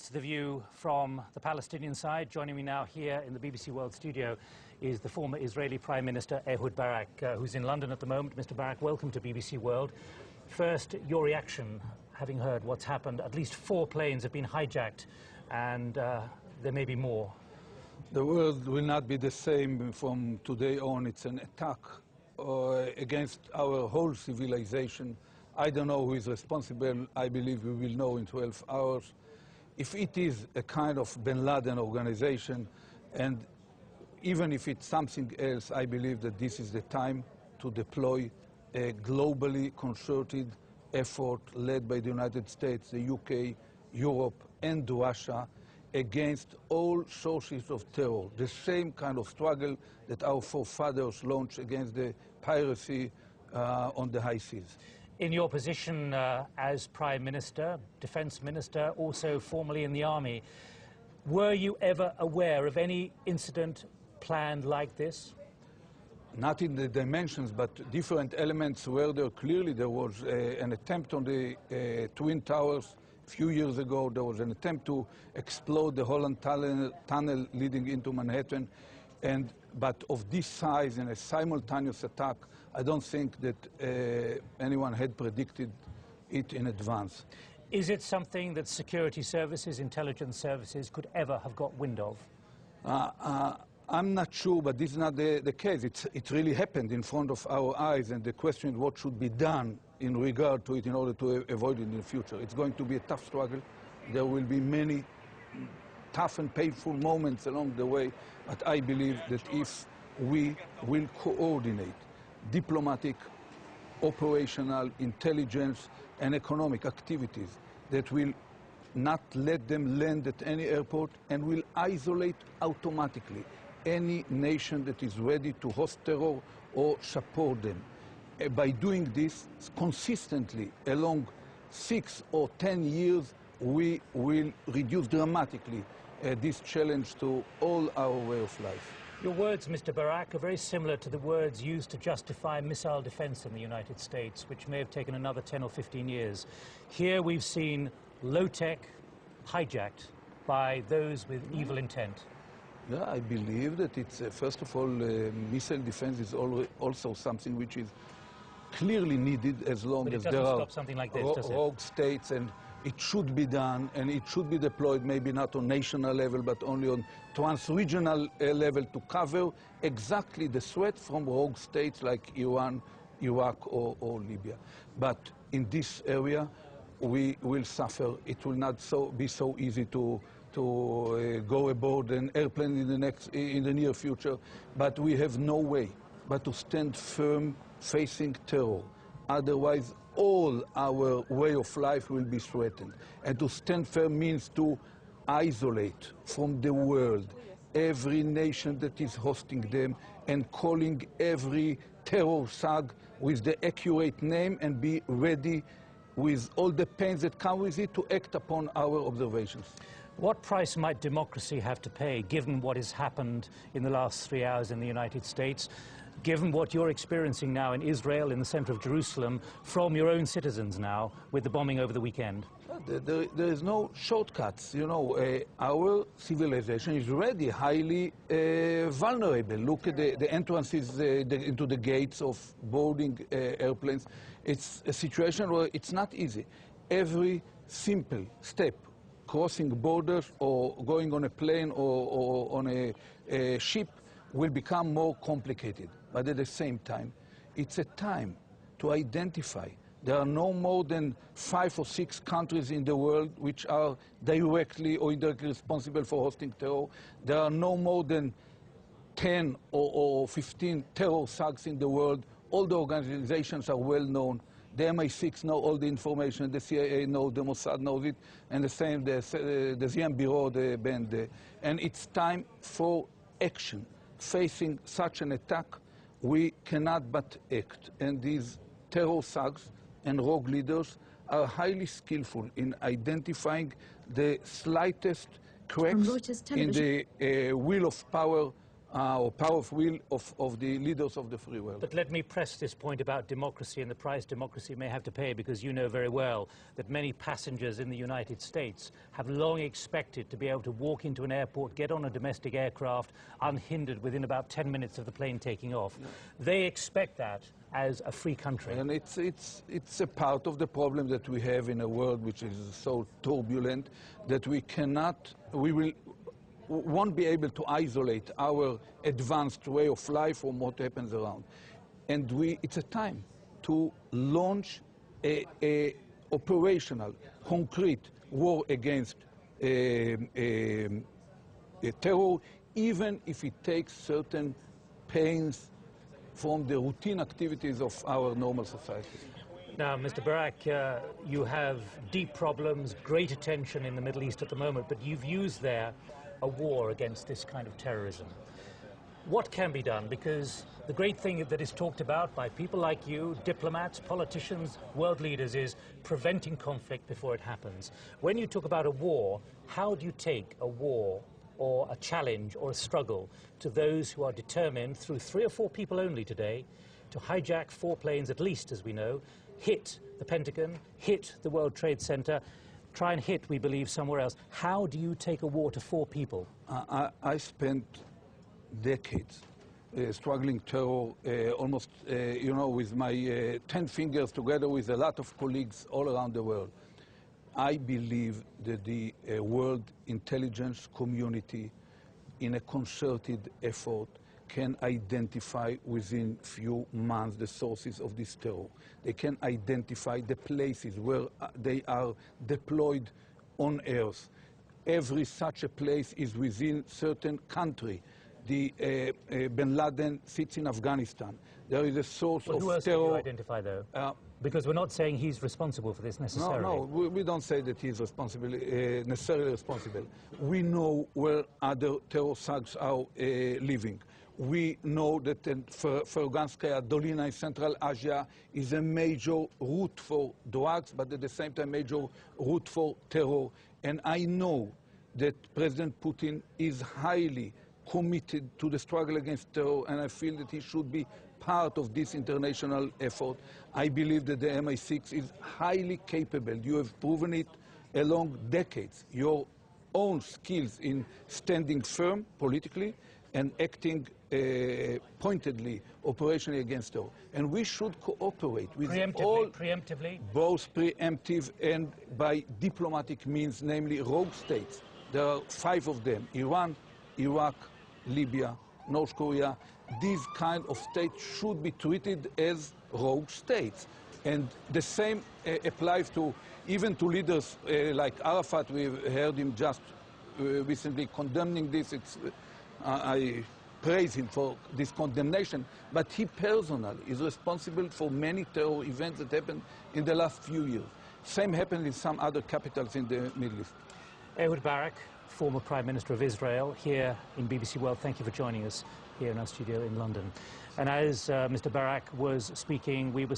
That's the view from the Palestinian side. Joining me now here in the BBC World studio is the former Israeli Prime Minister Ehud Barak, who's in London at the moment. Mr. Barak, welcome to BBC World. First, your reaction, having heard what's happened. At least 4 planes have been hijacked, and there may be more. The world will not be the same from today on. It's an attack against our whole civilization. I don't know who is responsible. I believe we will know in 12 hours. If it is a kind of bin Laden organization, and even if it's something else, I believe that this is the time to deploy a globally concerted effort led by the United States, the UK, Europe, and Russia against all sources of terror. The same kind of struggle that our forefathers launched against the piracy on the high seas. In your position as Prime Minister, Defense Minister, also formerly in the Army, were you ever aware of any incident planned like this? Not in the dimensions, but different elements were there. Clearly there was an attempt on the Twin Towers a few years ago. There was an attempt to explode the Holland tunnel leading into Manhattan. But of this size and a simultaneous attack, I don't think that anyone had predicted it in advance. Is it something that security services, intelligence services could ever have got wind of? I'm not sure, but this is not the case. It really happened in front of our eyes, and the question is what should be done in regard to it in order to avoid it in the future. It's going to be a tough struggle. There will be many tough and painful moments along the way, but I believe that if we will coordinate diplomatic, operational, intelligence, and economic activities that will not let them land at any airport and will isolate automatically any nation that is ready to host terror or support them. By doing this consistently along 6 or 10 years, we will reduce dramatically this challenge to all our way of life. Your words, Mr. Barak, are very similar to the words used to justify missile defense in the United States, which may have taken another 10 or 15 years. Here we've seen low-tech hijacked by those with evil intent. Yeah, I believe that it's, first of all, missile defense is also something which is clearly needed as long as there are rogue states, and it should be done, and it should be deployed maybe not on national level, but only on trans-regional level to cover exactly the threat from rogue states like Iran, Iraq, or Libya. But in this area, we will suffer. It will not be so easy to go aboard an airplane in the near future, but we have no way but to stand firm facing terror. Otherwise, all our way of life will be threatened. And to stand firm means to isolate from the world every nation that is hosting them and calling every terror thug with the accurate name and be ready with all the pains that come with it to act upon our observations. What price might democracy have to pay, given what has happened in the last 3 hours in the United States, given what you're experiencing now in Israel, in the center of Jerusalem, from your own citizens now, with the bombing over the weekend? There is no shortcuts. You know, our civilization is already highly vulnerable. Look at the entrances into the gates of boarding airplanes. It's a situation where it's not easy. Every simple step, crossing borders or going on a plane or on a ship, will become more complicated. But at the same time, it's a time to identify. There are no more than 5 or 6 countries in the world which are directly or indirectly responsible for hosting terror. There are no more than 10 or 15 terror thugs in the world. All the organizations are well known. The MI6 know all the information, the CIA knows, the Mossad knows it, and the same, the Ziem Bureau, the band. And it's time for action. Facing such an attack, we cannot but act. And these terror thugs and rogue leaders are highly skillful in identifying the slightest cracks in the wheel of power or power of will of the leaders of the free world. But let me press this point about democracy and the price democracy may have to pay, because you know very well that many passengers in the United States have long expected to be able to walk into an airport, get on a domestic aircraft unhindered within about 10 minutes of the plane taking off. Yeah. They expect that as a free country. And it's a part of the problem that we have in a world which is so turbulent that we won't be able to isolate our advanced way of life from what happens around. And it's a time to launch a operational, concrete war against terror, even if it takes certain pains from the routine activities of our normal society. Now, Mr. Barak, you have deep problems, great attention in the Middle East at the moment, but you've used there a war against this kind of terrorism. What can be done? Because the great thing that is talked about by people like you, diplomats, politicians, world leaders, is preventing conflict before it happens. When you talk about a war, how do you take a war or a challenge or a struggle to those who are determined, through 3 or 4 people only today, to hijack 4 planes at least, as we know, hit the Pentagon, hit the World Trade Center, try and hit, we believe, somewhere else? How do you take a war to 4 people? I spent decades struggling terror, almost, you know, with my 10 fingers, together with a lot of colleagues all around the world. I believe that the world intelligence community, in a concerted effort, can identify within few months the sources of this terror. They can identify the places where they are deployed on Earth. Every such a place is within certain country. The bin Laden sits in Afghanistan. There is a source of who else terror. Do you identify, though? Because we're not saying he's responsible for this necessarily. No, we don't say that he's necessarily responsible. We know where other terror thugs are living. We know that Ferganskaya Dolina in Central Asia is a major route for drugs, but at the same time major route for terror. And I know that President Putin is highly committed to the struggle against terror, and I feel that he should be part of this international effort. I believe that the MI6 is highly capable. You have proven it along decades. Your own skills in standing firm politically and acting pointedly, operationally against terror. And we should cooperate with preemptively? Both preemptive and by diplomatic means, namely rogue states. There are 5 of them: Iran, Iraq, Libya, North Korea. These kind of states should be treated as rogue states. And the same applies to even to leaders like Arafat. We've heard him just recently condemning this. I praise him for this condemnation, but he personally is responsible for many terror events that happened in the last few years. Same happened in some other capitals in the Middle East. Ehud Barak, former Prime Minister of Israel, here in BBC World. Thank you for joining us here in our studio in London. And as Mr. Barak was speaking, we were